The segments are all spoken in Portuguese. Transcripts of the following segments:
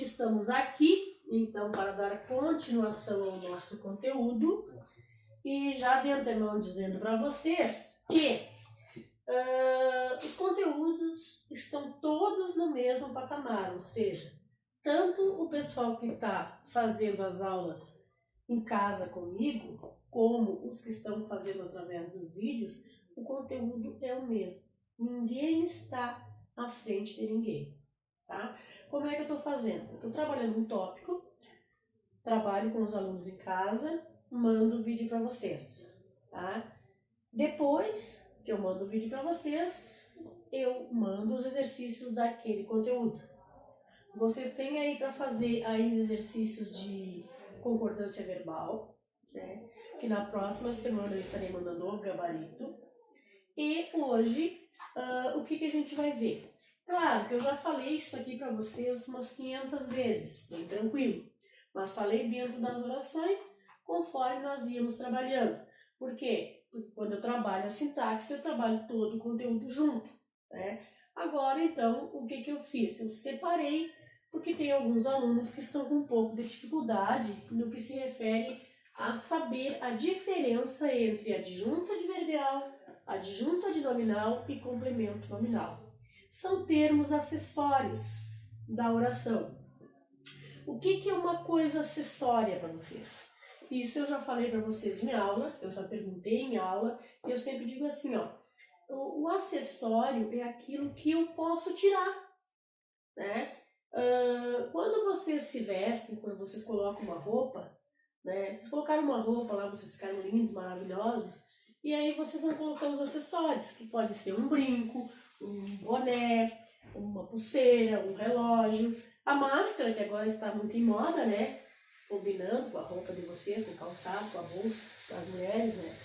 Novamente estamos aqui, então, para dar continuação ao nosso conteúdo. E já de antemão dizendo para vocês que os conteúdos estão todos no mesmo patamar, ou seja, tanto o pessoal que está fazendo as aulas em casa comigo, como os que estão fazendo através dos vídeos, o conteúdo é o mesmo. Ninguém está à frente de ninguém, tá? Como é que eu estou fazendo? Eu estou trabalhando um tópico, trabalho com os alunos em casa, mando o vídeo para vocês, tá? Depois que eu mando o vídeo para vocês, eu mando os exercícios daquele conteúdo. Vocês têm aí para fazer aí exercícios de concordância verbal, né? Que na próxima semana eu estarei mandando o gabarito. E hoje, o que a gente vai ver? Claro que eu já falei isso aqui para vocês umas 500 vezes, bem tranquilo. Mas falei dentro das orações, conforme nós íamos trabalhando. Por quê? Porque quando eu trabalho a sintaxe, eu trabalho todo o conteúdo junto, né? Agora, então, o que eu fiz? Eu separei, porque tem alguns alunos que estão com um pouco de dificuldade no que se refere a saber a diferença entre adjunto adverbial, adjunto adnominal e complemento nominal. São termos acessórios da oração. O que é uma coisa acessória para vocês? Isso eu já falei para vocês em aula, eu já perguntei em aula, e eu sempre digo assim, ó, o acessório é aquilo que eu posso tirar, né? Quando vocês se vestem, quando vocês colocam uma roupa, né? Vocês colocaram uma roupa lá, vocês ficaram lindos, maravilhosos, e aí vocês vão colocar os acessórios, que pode ser um brinco, um boné, uma pulseira, um relógio, a máscara, que agora está muito em moda, né? Combinando com a roupa de vocês, com o calçado, com a bolsa, das mulheres, né?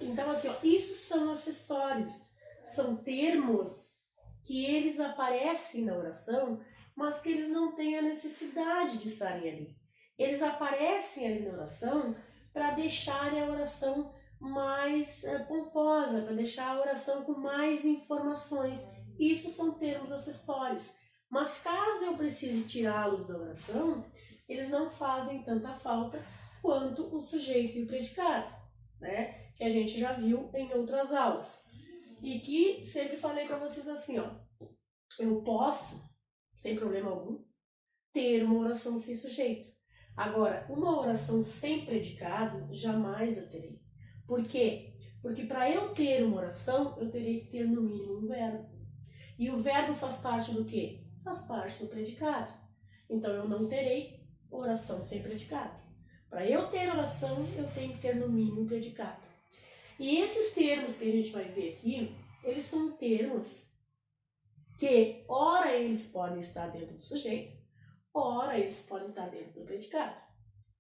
Então, assim, ó, isso são acessórios, são termos que eles aparecem na oração, mas que eles não têm a necessidade de estarem ali. Eles aparecem ali na oração para deixarem a oração mais pomposa, para deixar a oração com mais informações. Isso são termos acessórios. Mas caso eu precise tirá-los da oração, eles não fazem tanta falta quanto o sujeito e o predicado, né? Que a gente já viu em outras aulas. E que sempre falei para vocês assim, ó, eu posso, sem problema algum, ter uma oração sem sujeito. Agora, uma oração sem predicado, jamais eu terei. Por quê? Porque para eu ter uma oração, eu terei que ter no mínimo um verbo. E o verbo faz parte do quê? Faz parte do predicado. Então eu não terei oração sem predicado. Para eu ter oração, eu tenho que ter no mínimo um predicado. E esses termos que a gente vai ver aqui, eles são termos que, ora eles podem estar dentro do sujeito, ora eles podem estar dentro do predicado,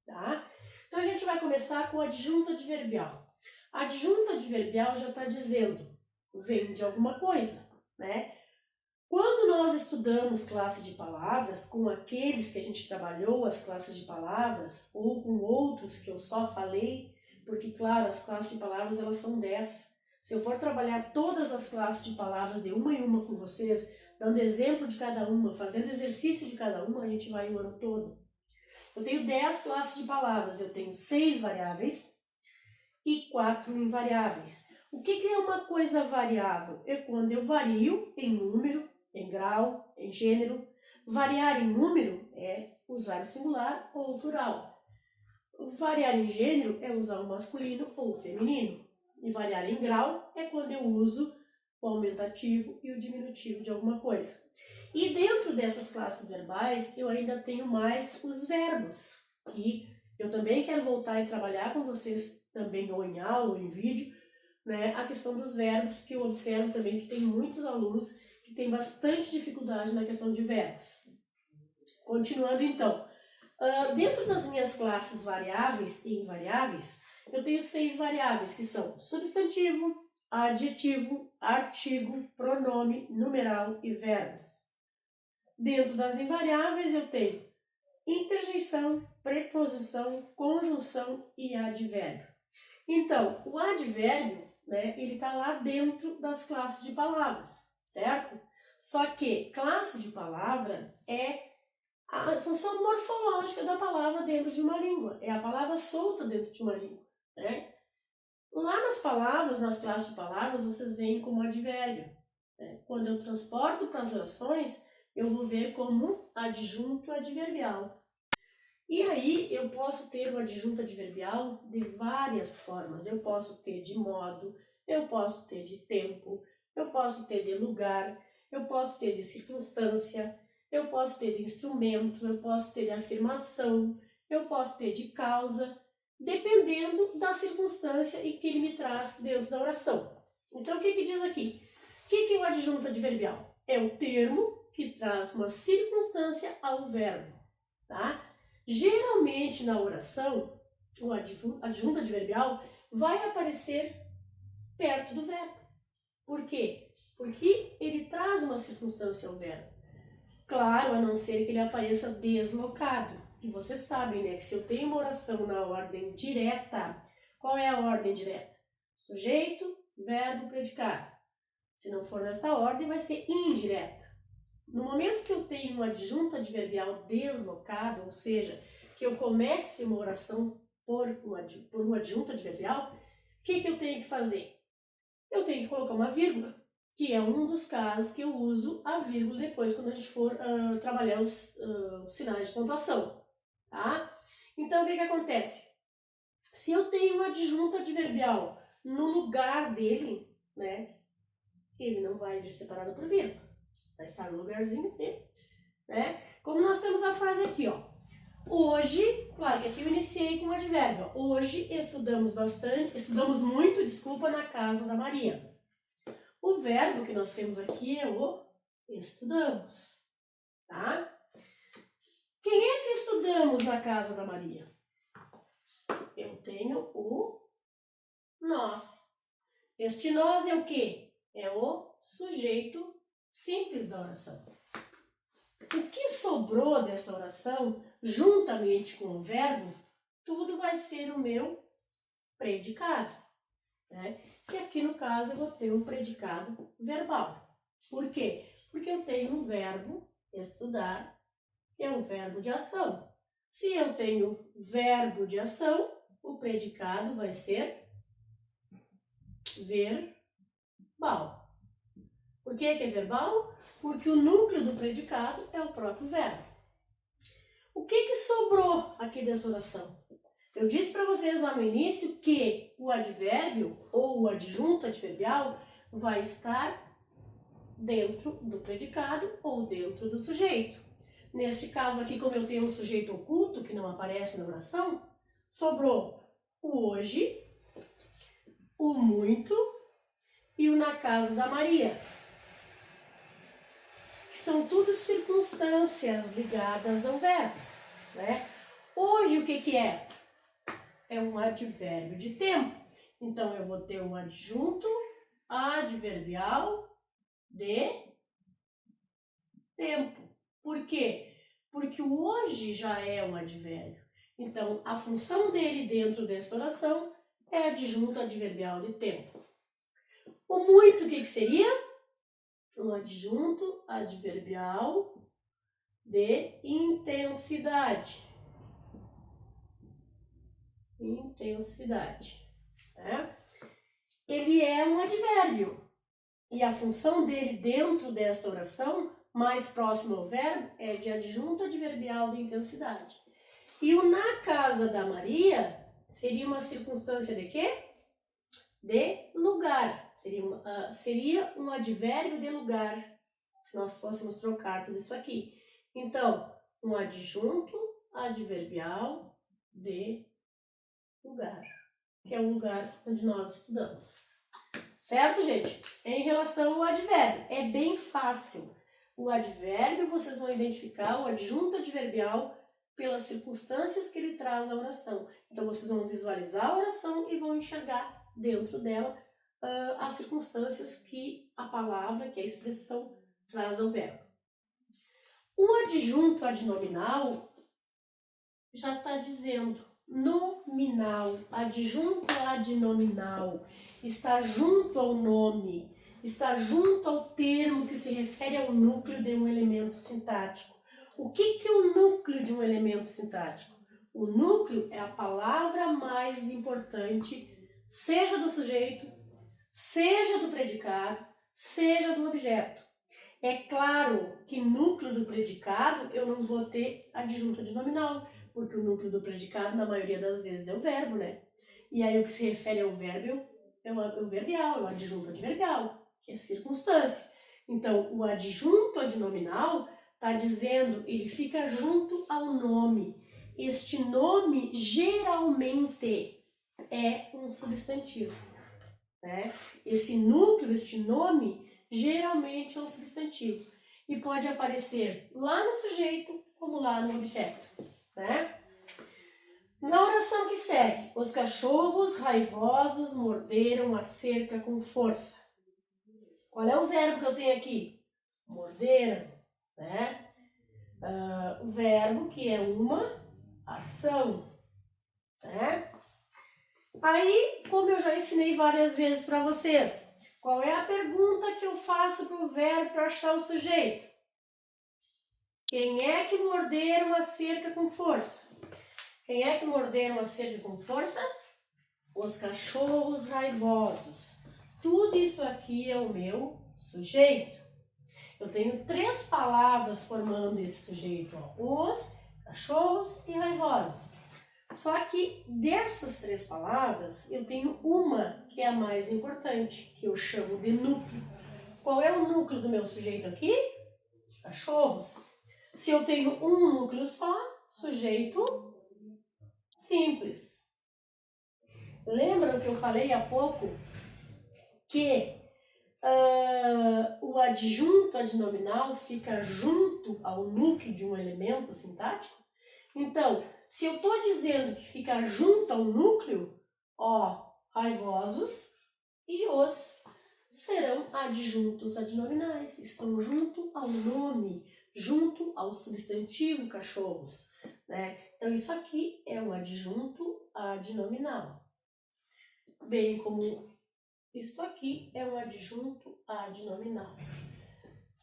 tá? Então a gente vai começar com o adjunto adverbial. Adjunto adverbial já está dizendo, vem de alguma coisa, né? Quando nós estudamos classe de palavras, com aqueles que a gente trabalhou as classes de palavras, ou com outros que eu só falei, porque, claro, as classes de palavras elas são 10. Se eu for trabalhar todas as classes de palavras de uma em uma com vocês, dando exemplo de cada uma, fazendo exercício de cada uma, a gente vai o ano todo. Eu tenho 10 classes de palavras, eu tenho 6 variáveis e 4 invariáveis. O que é uma coisa variável? É quando eu vario em número, em grau, em gênero. Variar em número é usar o singular ou o plural. Variar em gênero é usar o masculino ou o feminino. E variar em grau é quando eu uso o aumentativo e o diminutivo de alguma coisa. E dentro dessas classes verbais, eu ainda tenho mais os verbos. E eu também quero voltar e trabalhar com vocês também, ou em aula, ou em vídeo, né, a questão dos verbos, porque eu observo também que tem muitos alunos que têm bastante dificuldade na questão de verbos. Continuando então, dentro das minhas classes variáveis e invariáveis, eu tenho 6 variáveis, que são substantivo, adjetivo, artigo, pronome, numeral e verbos. Dentro das invariáveis eu tenho interjeição, preposição, conjunção e advérbio. Então, o advérbio, né, ele está lá dentro das classes de palavras, certo? Só que classe de palavra é a função morfológica da palavra dentro de uma língua. É a palavra solta dentro de uma língua, né? Lá nas palavras, nas classes de palavras, vocês veem como advérbio, né? Quando eu transporto para as orações, eu vou ver como adjunto adverbial. E aí eu posso ter o adjunto adverbial de várias formas. Eu posso ter de modo, eu posso ter de tempo, eu posso ter de lugar, eu posso ter de circunstância, eu posso ter de instrumento, eu posso ter de afirmação, eu posso ter de causa, dependendo da circunstância e que ele me traz dentro da oração. Então o que diz aqui? O que é o adjunto adverbial? É o termo que traz uma circunstância ao verbo, tá? Geralmente na oração, o adjunto adverbial vai aparecer perto do verbo. Por quê? Porque ele traz uma circunstância ao verbo. Claro, a não ser que ele apareça deslocado. E vocês sabem, né, que se eu tenho uma oração na ordem direta, qual é a ordem direta? Sujeito, verbo, predicado. Se não for nessa ordem, vai ser indireta. No momento que eu tenho um adjunto adverbial deslocado, ou seja, que eu comece uma oração por um adjunto adverbial, o que eu tenho que fazer? Eu tenho que colocar uma vírgula, que é um dos casos que eu uso a vírgula depois quando a gente for trabalhar os sinais de pontuação, tá? Então, o que acontece? Se eu tenho um adjunto adverbial no lugar dele, né, ele não vai ser separado por vírgula. Vai estar no lugarzinho dele, né? Como nós temos a frase aqui, ó. Hoje, claro que aqui eu iniciei com o advérbio. Ó. Hoje estudamos muito, na casa da Maria. O verbo que nós temos aqui é o estudamos, tá? Quem é que estudamos na casa da Maria? Eu tenho o nós. Este nós é o quê? É o sujeito simples da oração. O que sobrou dessa oração, juntamente com o verbo, tudo vai ser o meu predicado, né? E aqui no caso eu vou ter um predicado verbal. Por quê? Porque eu tenho o verbo estudar, que é um verbo de ação. Se eu tenho verbo de ação, o predicado vai ser verbal. Por que é verbal? Porque o núcleo do predicado é o próprio verbo. O que sobrou aqui dessa oração? Eu disse para vocês lá no início que o advérbio ou o adjunto adverbial vai estar dentro do predicado ou dentro do sujeito. Neste caso aqui, como eu tenho um sujeito oculto que não aparece na oração, sobrou o hoje, o muito e o na casa da Maria. São tudo circunstâncias ligadas ao verbo, né? Hoje o que é? É um advérbio de tempo. Então, eu vou ter um adjunto adverbial de tempo. Por quê? Porque o hoje já é um advérbio. Então, a função dele dentro dessa oração é adjunto adverbial de tempo. O muito, o que seria? Um adjunto adverbial de intensidade. Intensidade. Né? Ele é um advérbio. E a função dele dentro desta oração, mais próximo ao verbo, é de adjunto adverbial de intensidade. E o na casa da Maria seria uma circunstância de quê? De lugar. Seria um advérbio de lugar, se nós fôssemos trocar tudo isso aqui. Então, um adjunto adverbial de lugar, que é o lugar onde nós estudamos. Certo, gente? Em relação ao advérbio, é bem fácil. O advérbio, vocês vão identificar o adjunto adverbial pelas circunstâncias que ele traz à oração. Então, vocês vão visualizar a oração e vão enxergar dentro dela as circunstâncias que a palavra, que a expressão, traz ao verbo. O adjunto adnominal já está dizendo nominal, adjunto adnominal, está junto ao nome, está junto ao termo que se refere ao núcleo de um elemento sintático. O que é o núcleo de um elemento sintático? O núcleo é a palavra mais importante, seja do sujeito, seja do predicado, seja do objeto. É claro que núcleo do predicado eu não vou ter adjunto adnominal, porque o núcleo do predicado, na maioria das vezes, é o verbo, né? E aí o que se refere ao verbo é o verbial, é o adjunto adverbial, que é circunstância. Então, o adjunto adnominal está dizendo, ele fica junto ao nome. Este nome geralmente é um substantivo, né? Esse núcleo, este nome, geralmente é um substantivo. E pode aparecer lá no sujeito, como lá no objeto, né? Na oração que segue, os cachorros raivosos morderam a cerca com força. Qual é o verbo que eu tenho aqui? Morderam, né? O verbo que é uma ação, né? Aí, como eu já ensinei várias vezes para vocês, qual é a pergunta que eu faço para o verbo para achar o sujeito? Quem é que morderam a cerca com força? Quem é que morderam a cerca com força? Os cachorros raivosos. Tudo isso aqui é o meu sujeito. Eu tenho 3 palavras formando esse sujeito, ó. Os cachorros e raivosos. Só que dessas 3 palavras, eu tenho uma que é a mais importante, que eu chamo de núcleo. Qual é o núcleo do meu sujeito aqui? Cachorros. Se eu tenho um núcleo só, sujeito simples. Lembram que eu falei há pouco que o adjunto adnominal fica junto ao núcleo de um elemento sintático? Então, se eu estou dizendo que fica junto ao núcleo, ó, raivosos e os serão adjuntos adnominais, estão junto ao nome, junto ao substantivo cachorros, né? Então, isso aqui é um adjunto adnominal, bem como isto aqui é um adjunto adnominal.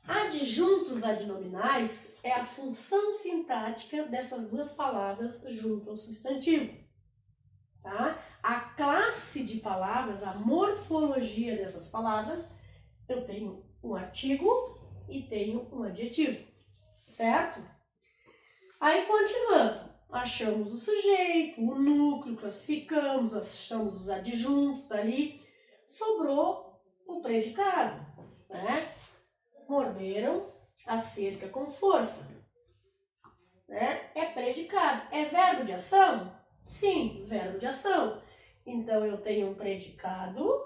Adjuntos adnominais é a função sintática dessas 2 palavras junto ao substantivo, tá? A classe de palavras, a morfologia dessas palavras, eu tenho um artigo e tenho um adjetivo, certo? Aí, continuando, achamos o sujeito, o núcleo, classificamos, achamos os adjuntos ali, sobrou o predicado, né? Morderam a cerca com força, né? É predicado. É verbo de ação? Sim, verbo de ação. Então, eu tenho um predicado.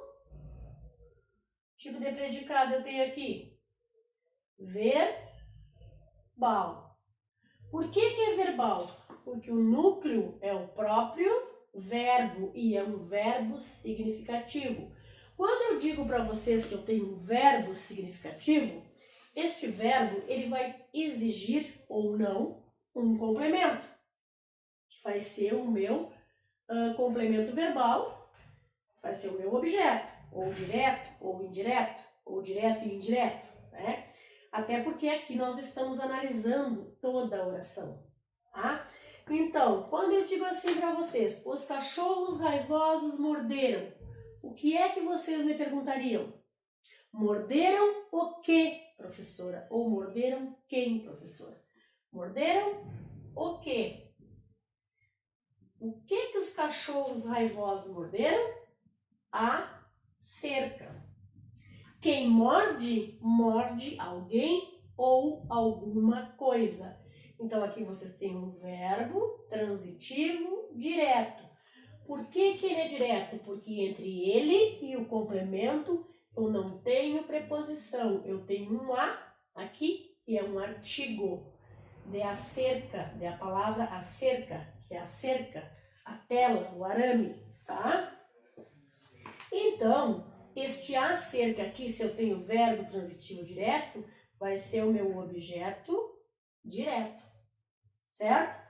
Tipo de predicado eu tenho aqui? Verbal. Por que é verbal? Porque o núcleo é o próprio verbo e é um verbo significativo. Quando eu digo para vocês que eu tenho um verbo significativo, este verbo ele vai exigir ou não um complemento, que vai ser o meu complemento verbal, vai ser o meu objeto, ou direto, ou indireto, ou direto e indireto, né? Até porque aqui nós estamos analisando toda a oração, tá? Então, quando eu digo assim para vocês, os cachorros raivosos morderam, o que é que vocês me perguntariam? Morderam o que, professora? Ou morderam quem, professora? Morderam o que? O que os cachorros raivosos morderam? A cerca. Quem morde, morde alguém ou alguma coisa. Então, aqui vocês têm um verbo transitivo direto. Por que ele é direto? Porque entre ele e o complemento eu não tenho preposição. Eu tenho um a aqui e é um artigo. De a cerca, de a palavra acerca, que é a cerca, a tela, o arame, tá? Então, este acerca aqui, se eu tenho verbo transitivo direto, vai ser o meu objeto direto, certo?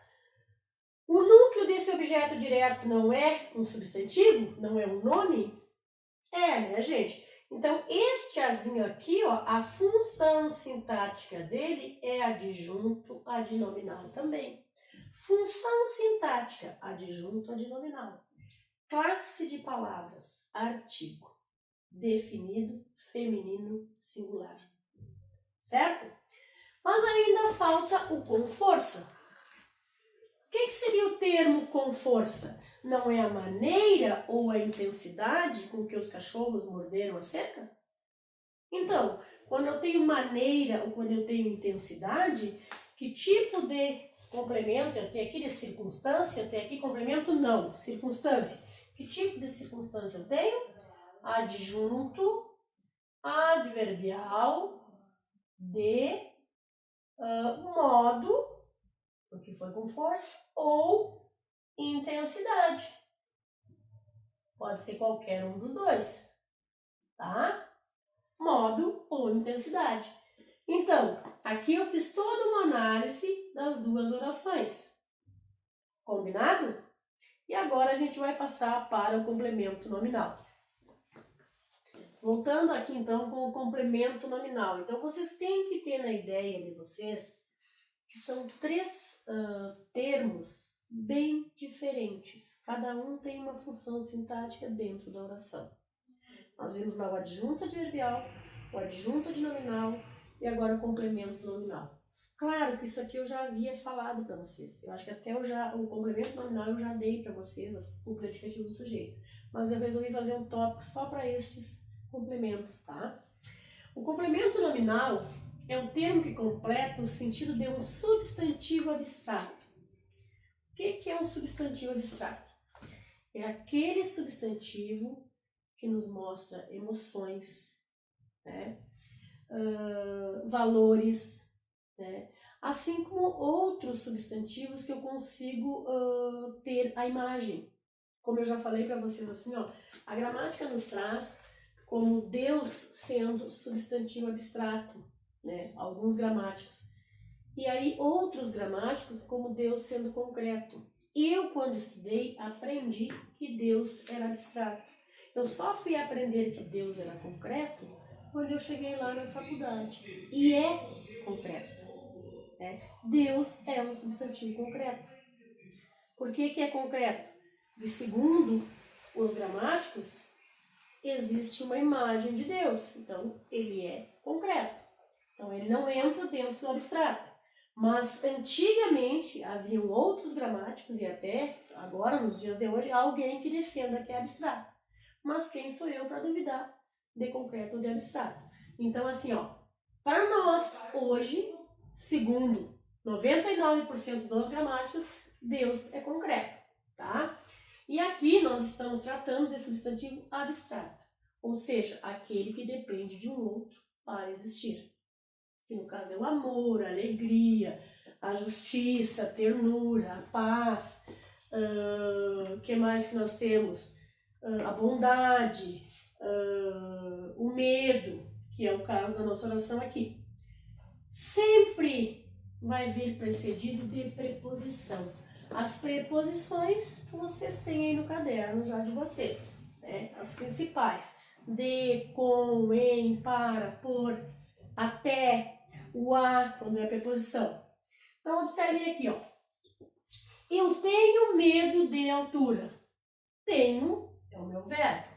O núcleo desse objeto direto não é um substantivo? Não é um nome? É, né, gente? Então, este azinho aqui, ó, a função sintática dele é adjunto adnominal também. Função sintática, adjunto adnominal. Classe de palavras, artigo, definido, feminino, singular. Certo? Mas ainda falta o com força. O que seria o termo com força? Não é a maneira ou a intensidade com que os cachorros morderam a cerca? Então, quando eu tenho maneira ou quando eu tenho intensidade, que tipo de complemento eu tenho aqui de circunstância? Eu tenho aqui complemento? Não, circunstância. Que tipo de circunstância eu tenho? Adjunto, adverbial, de modo, porque foi com força, ou intensidade. Pode ser qualquer um dos dois, tá? Modo ou intensidade. Então, aqui eu fiz toda uma análise das duas orações. Combinado? E agora a gente vai passar para o complemento nominal. Voltando aqui então com o complemento nominal. Então, vocês têm que ter na ideia de vocês que são três termos bem diferentes. Cada um tem uma função sintática dentro da oração. Nós vimos lá o adjunto adverbial, o adjunto adnominal e agora o complemento nominal. Claro que isso aqui eu já havia falado para vocês. Eu acho que até o complemento nominal eu já dei para vocês, o predicativo do sujeito. Mas eu resolvi fazer um tópico só para estes complementos, tá? O complemento nominal é um termo que completa o sentido de um substantivo abstrato. O que é um substantivo abstrato? É aquele substantivo que nos mostra emoções, né? Valores, né? Assim como outros substantivos que eu consigo ter a imagem. Como eu já falei para vocês assim, ó, a gramática nos traz como Deus sendo substantivo abstrato, né? Alguns gramáticos. E aí outros gramáticos como Deus sendo concreto. Eu, quando estudei, aprendi que Deus era abstrato. Eu só fui aprender que Deus era concreto quando eu cheguei lá na faculdade. E é concreto. Né? Deus é um substantivo concreto. Por que é concreto? Porque segundo os gramáticos, existe uma imagem de Deus. Então, ele é concreto. Então, ele não entra dentro do abstrato. Mas, antigamente, haviam outros gramáticos, e até agora, nos dias de hoje, há alguém que defenda que é abstrato. Mas quem sou eu para duvidar de concreto ou de abstrato? Então, assim, ó, para nós, hoje, segundo 99% dos gramáticos, Deus é concreto, tá? E aqui nós estamos tratando de substantivo abstrato, ou seja, aquele que depende de um outro para existir. Que no caso é o amor, a alegria, a justiça, a ternura, a paz, que mais que nós temos? A bondade, o medo, que é o caso da nossa oração aqui. Sempre vai vir precedido de preposição. As preposições vocês têm aí no caderno já de vocês, né? As principais: de, com, em, para, por, até, o a, quando é preposição. Então, observem aqui, ó. Eu tenho medo de altura. Tenho é o meu verbo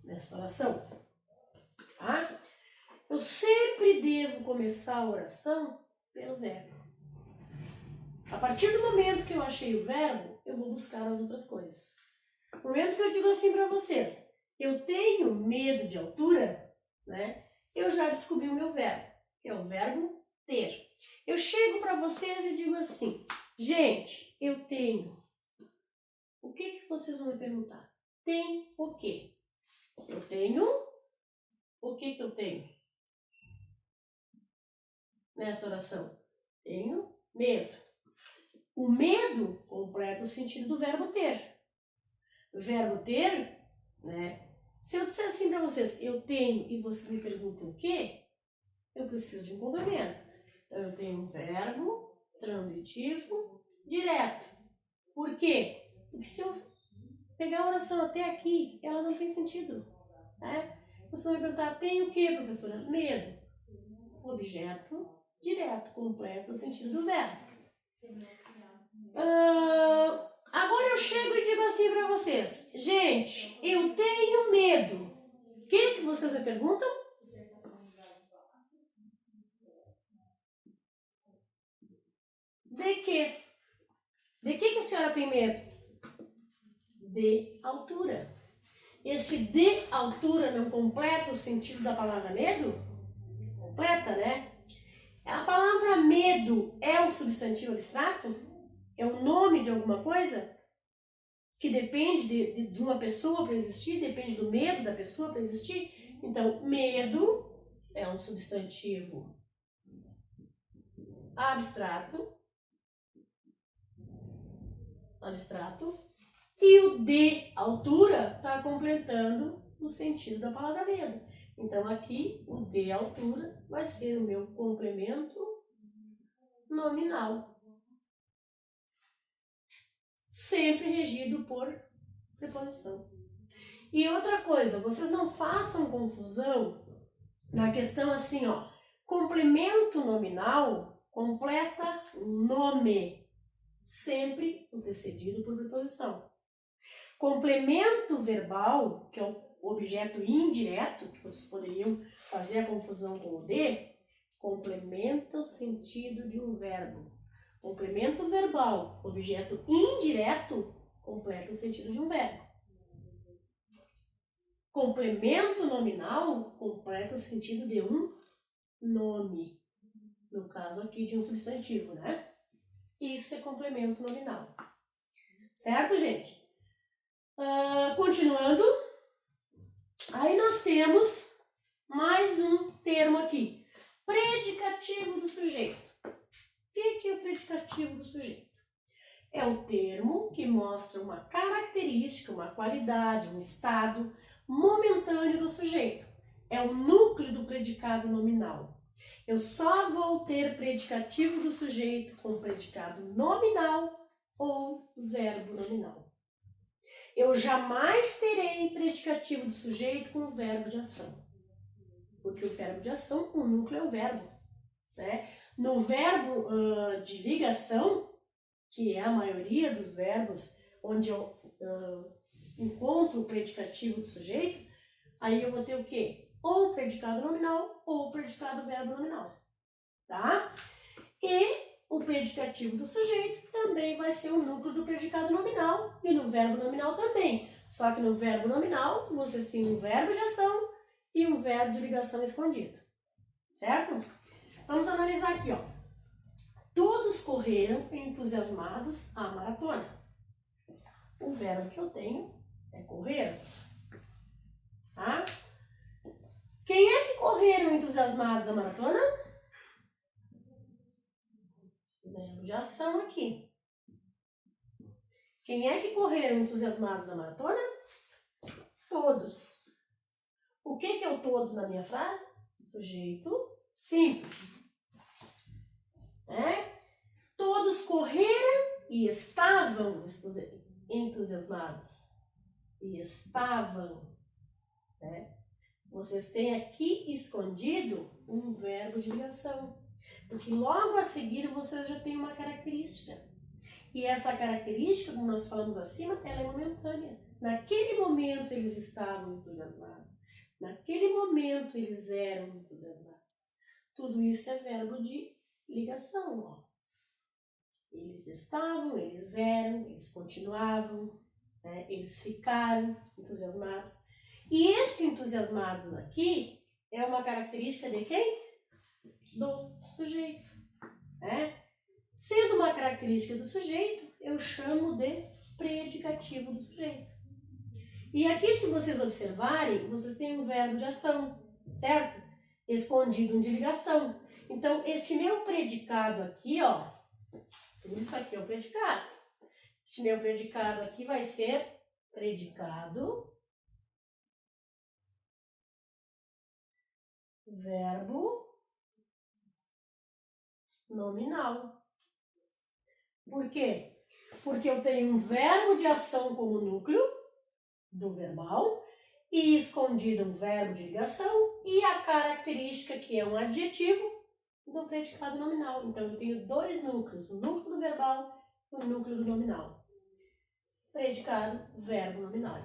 nesta oração. Tá? Eu sempre devo começar a oração pelo verbo. A partir do momento que eu achei o verbo, eu vou buscar as outras coisas. No momento que eu digo assim para vocês, eu tenho medo de altura, né? Eu já descobri o meu verbo, que é o verbo ter. Eu chego para vocês e digo assim, gente, eu tenho. O que vocês vão me perguntar? Tem o quê? Eu tenho. O que eu tenho? Nesta oração, tenho medo. O medo completa o sentido do verbo ter. O verbo ter, né? Se eu disser assim para vocês, eu tenho, e vocês me perguntam o quê? Eu preciso de um complemento. Então, eu tenho um verbo transitivo direto. Por quê? Porque se eu pegar a oração até aqui, ela não tem sentido, né? Você vai perguntar, tem o que, professora? Medo. Objeto direto, completo, no sentido do verbo. Agora eu chego e digo assim para vocês. Gente, eu tenho medo. O que vocês me perguntam? De quê? De que a senhora tem medo? De altura. Este de altura não completa o sentido da palavra medo? Completa, né? A palavra medo é um substantivo abstrato? É o nome de alguma coisa? Que depende de uma pessoa para existir? Depende do medo da pessoa para existir? Então, medo é um substantivo abstrato. E o de altura está completando o sentido da palavra medo. Então, aqui, o de altura vai ser o meu complemento nominal. Sempre regido por preposição. E outra coisa, vocês não façam confusão na questão assim, ó. Complemento nominal completa nome, sempre antecedido por preposição. Complemento verbal, que é o objeto indireto, que vocês poderiam fazer a confusão com o de, complementa o sentido de um verbo. Complemento verbal, objeto indireto, completa o sentido de um verbo. Complemento nominal, completa o sentido de um nome. No caso aqui de um substantivo, né? Isso é complemento nominal. Certo, gente? Continuando. Aí nós temos mais um termo aqui. Predicativo do sujeito. O que é o predicativo do sujeito? É o termo que mostra uma característica, uma qualidade, um estado momentâneo do sujeito. É o núcleo do predicado nominal. Eu só vou ter predicativo do sujeito com predicado nominal ou verbo nominal. Eu jamais terei predicativo do sujeito com verbo de ação. Porque o verbo de ação, o núcleo é o verbo. Né? No verbo de ligação, que é a maioria dos verbos onde eu encontro o predicativo do sujeito, aí eu vou ter o quê? Ou o predicado nominal ou o predicado verbo nominal. Tá? E o predicativo do sujeito também vai ser o núcleo do predicado nominal e no verbo nominal também. Só que no verbo nominal vocês têm um verbo de ação e um verbo de ligação escondido. Certo? Vamos analisar aqui, ó. Todos correram entusiasmados à maratona. O verbo que eu tenho é correr. Tá? Quem é que correram entusiasmados à maratona? Verbo de ação aqui. Quem é que correram entusiasmados à maratona? Todos. O que é o todos na minha frase? Sujeito simples. Todos correram e estavam entusiasmados. E estavam. Né? Vocês têm aqui escondido um verbo de ligação. Porque logo a seguir vocês já têm uma característica. E essa característica, como nós falamos acima, ela é momentânea. Naquele momento eles estavam entusiasmados. Naquele momento eles eram entusiasmados. Tudo isso é verbo de ligação. Ó. Eles estavam, eles eram, eles continuavam, né? Eles ficaram entusiasmados. E este entusiasmado aqui é uma característica de quem? Do sujeito. Né? Sendo uma característica do sujeito, eu chamo de predicativo do sujeito. E aqui, se vocês observarem, vocês têm um verbo de ação, certo? Escondido de ligação. Então, este meu predicado aqui, ó, isso aqui é o predicado. Este meu predicado aqui vai ser predicado, verbo nominal. Por quê? Porque eu tenho um verbo de ação como núcleo do verbal e escondido um verbo de ligação e a característica, que é um adjetivo, do predicado nominal. Então, eu tenho dois núcleos, o núcleo do verbal e o núcleo do nominal. Predicado, verbo, nominal.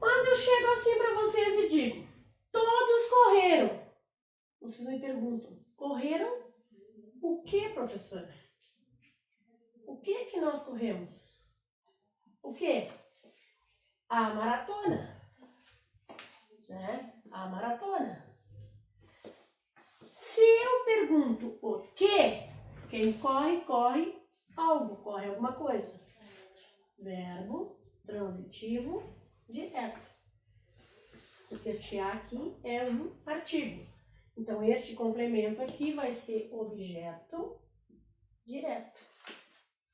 Mas eu chego assim para vocês e digo, todos correram. Vocês me perguntam, correram o que, professora? O que nós corremos? O que? A maratona. Né? A maratona. Se eu pergunto o que, quem corre, corre algo, corre alguma coisa. Verbo transitivo direto. Porque este aqui é um artigo. Então, este complemento aqui vai ser objeto direto.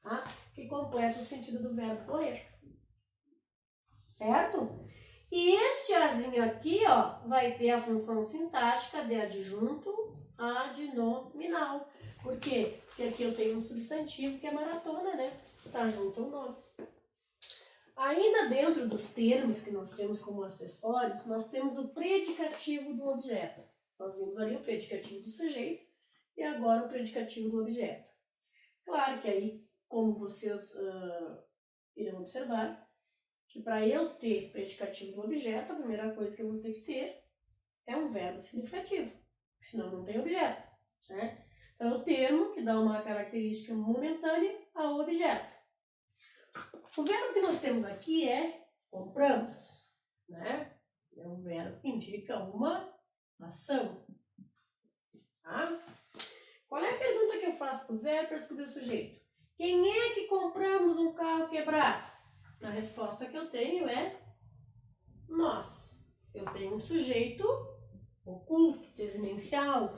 Tá? Que completa o sentido do verbo correr. Certo? E este azinho aqui, ó, vai ter a função sintática de adjunto adnominal. Por quê? Porque aqui eu tenho um substantivo que é maratona, né? Tá junto ao nome. Ainda dentro dos termos que nós temos como acessórios, nós temos o predicativo do objeto. Nós vimos ali o predicativo do sujeito e agora o predicativo do objeto. Claro que aí, como vocês irão observar, que para eu ter predicativo do objeto, a primeira coisa que eu vou ter que ter é um verbo significativo, senão não tem objeto. Né? Então, é o termo que dá uma característica momentânea ao objeto. O verbo que nós temos aqui é compramos. Né? É um verbo que indica uma ação. Tá? Qual é a pergunta que eu faço para o verbo para descobrir o sujeito? Quem é que compramos um carro quebrado? A resposta que eu tenho é nós. Eu tenho um sujeito oculto, desinencial,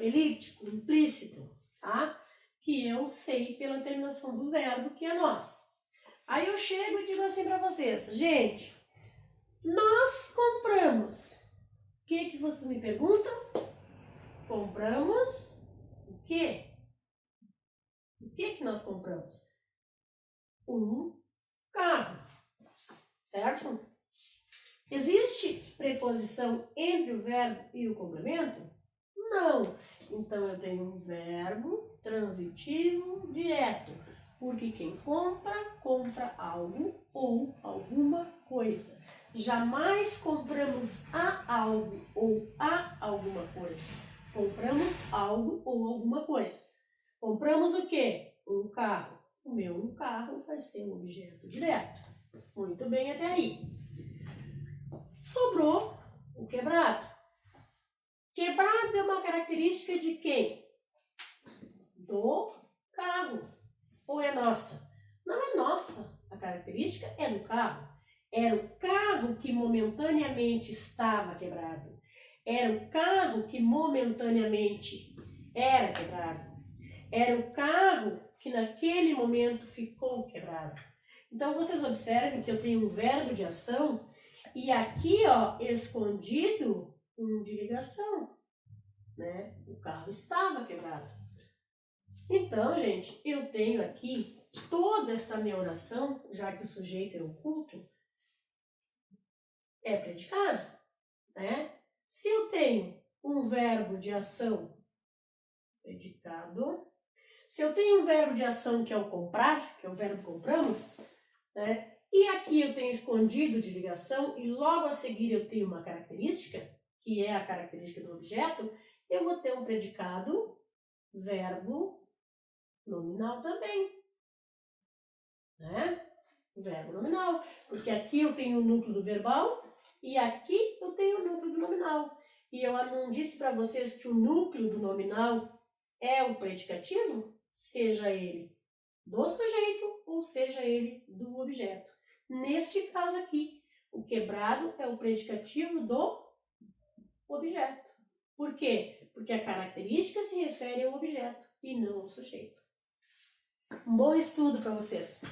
elíptico, implícito, tá? Que eu sei pela terminação do verbo, que é nós. Aí eu chego e digo assim para vocês, gente, nós compramos. O que vocês me perguntam? Compramos o quê? O que nós compramos? Um carro, certo? Existe preposição entre o verbo e o complemento? Não. Então, eu tenho um verbo transitivo direto, porque quem compra, compra algo ou alguma coisa. Jamais compramos a algo ou a alguma coisa. Compramos algo ou alguma coisa. Compramos o quê? Um carro. O meu carro vai ser um objeto direto. Muito bem até aí. Sobrou o quebrado. Quebrado é uma característica de quem? Do carro. Ou é nossa? Não é nossa. A característica é do carro. Era o carro que momentaneamente estava quebrado. Era o carro que momentaneamente era quebrado. Era o carro que naquele momento ficou quebrado. Então, vocês observem que eu tenho um verbo de ação e aqui, ó, escondido, um de ligação, né? O carro estava quebrado. Então, gente, eu tenho aqui toda esta minha oração, já que o sujeito é oculto, é predicado, né? Se eu tenho um verbo de ação, predicado. Se eu tenho um verbo de ação que é o comprar, que é o verbo compramos, né? E aqui eu tenho escondido de ligação e logo a seguir eu tenho uma característica, que é a característica do objeto, eu vou ter um predicado, verbo nominal também. Né? Verbo nominal, porque aqui eu tenho o núcleo do verbal e aqui eu tenho o núcleo do nominal. E eu não disse para vocês que o núcleo do nominal é o predicativo, seja ele do sujeito ou seja ele do objeto. Neste caso aqui, o quebrado é o predicativo do objeto. Por quê? Porque a característica se refere ao objeto e não ao sujeito. Um bom estudo para vocês!